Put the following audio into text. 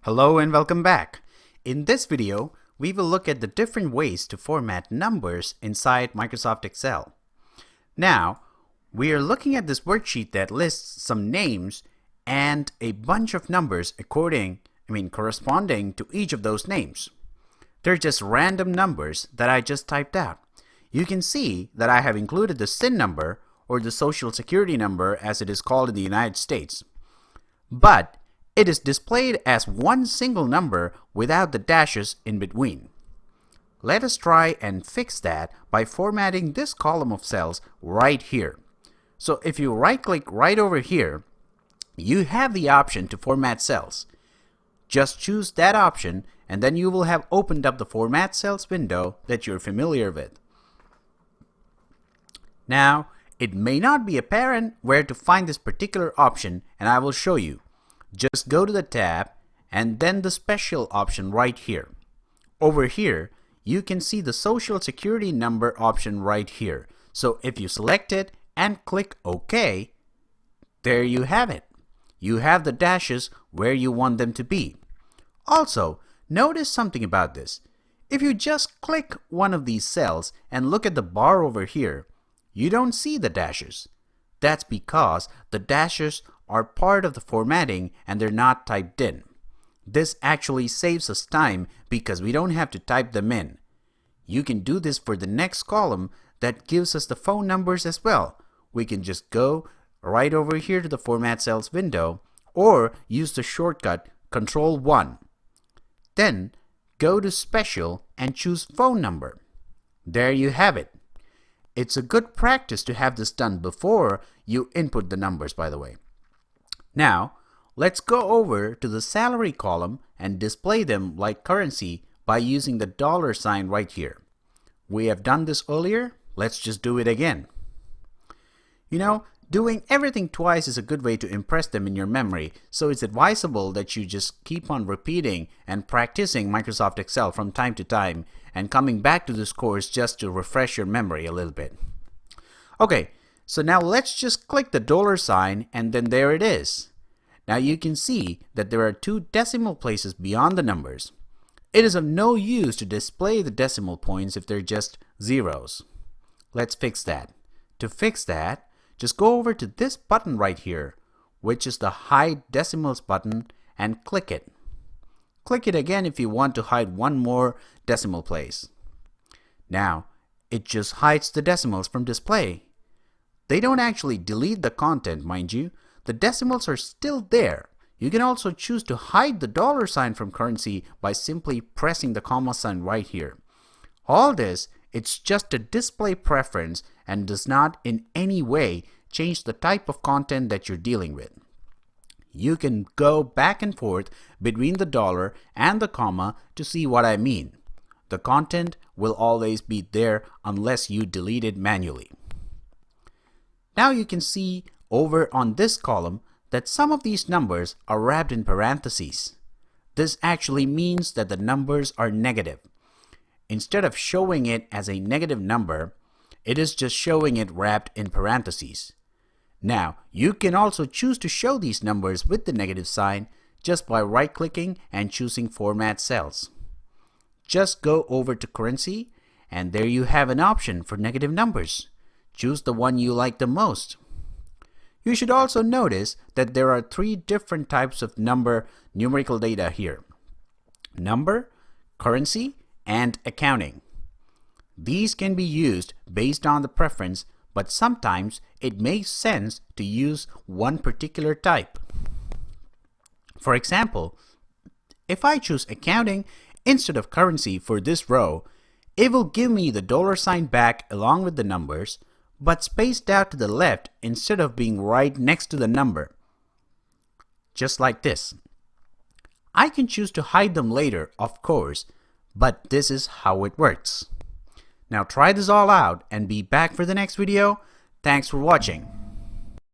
Hello and welcome back. In this video, we will look at the different ways to format numbers inside Microsoft Excel. Now, we are looking at this worksheet that lists some names and a bunch of numbers corresponding to each of those names. They're just random numbers that I just typed out. You can see that I have included the SIN number, or the Social Security number as it is called in the United States. But it is displayed as one single number without the dashes in between. Let us try and fix that by formatting this column of cells right here. So if you right-click right over here, you have the option to format cells. Just choose that option and then you will have opened up the Format Cells window that you're familiar with. Now, it may not be apparent where to find this particular option, and I will show you. Just go to the tab and then the special option right here. Over here, you can see the Social Security number option right here. So if you select it and click OK, there you have it. You have the dashes where you want them to be. Also, notice something about this. If you just click one of these cells and look at the bar over here, you don't see the dashes. That's because the dashes are part of the formatting and they're not typed in. This actually saves us time because we don't have to type them in. You can do this for the next column that gives us the phone numbers as well. We can just go right over here to the Format Cells window or use the shortcut Control-1. Then go to Special and choose Phone Number. There you have it. It's a good practice to have this done before you input the numbers, by the way. Now, let's go over to the salary column and display them like currency by using the dollar sign right here. We have done this earlier. Let's just do it again. You know, doing everything twice is a good way to impress them in your memory, so it's advisable that you just keep on repeating and practicing Microsoft Excel from time to time and coming back to this course just to refresh your memory a little bit. Okay, so now let's just click the dollar sign and then there it is. Now you can see that there are two decimal places beyond the numbers. It is of no use to display the decimal points if they're just zeros. Let's fix that. To fix that, just go over to this button right here, which is the Hide Decimals button, and click it. Click it again if you want to hide one more decimal place. Now, it just hides the decimals from display. They don't actually delete the content, mind you. The decimals are still there. You can also choose to hide the dollar sign from currency by simply pressing the comma sign right here. All this, it's just a display preference and does not in any way change the type of content that you're dealing with. You can go back and forth between the dollar and the comma to see what I mean. The content will always be there unless you delete it manually. Now you can see over on this column that some of these numbers are wrapped in parentheses. This actually means that the numbers are negative. Instead of showing it as a negative number, it is just showing it wrapped in parentheses. Now, you can also choose to show these numbers with the negative sign just by right-clicking and choosing Format Cells. Just go over to Currency, and there you have an option for negative numbers. Choose the one you like the most. You should also notice that there are three different types of numerical data here: number, currency, and accounting. These can be used based on the preference, but sometimes it makes sense to use one particular type. For example, if I choose accounting instead of currency for this row, it will give me the dollar sign back along with the numbers, but spaced out to the left instead of being right next to the number. Just like this. I can choose to hide them later, of course, but this is how it works. Now try this all out and be back for the next video. Thanks for watching.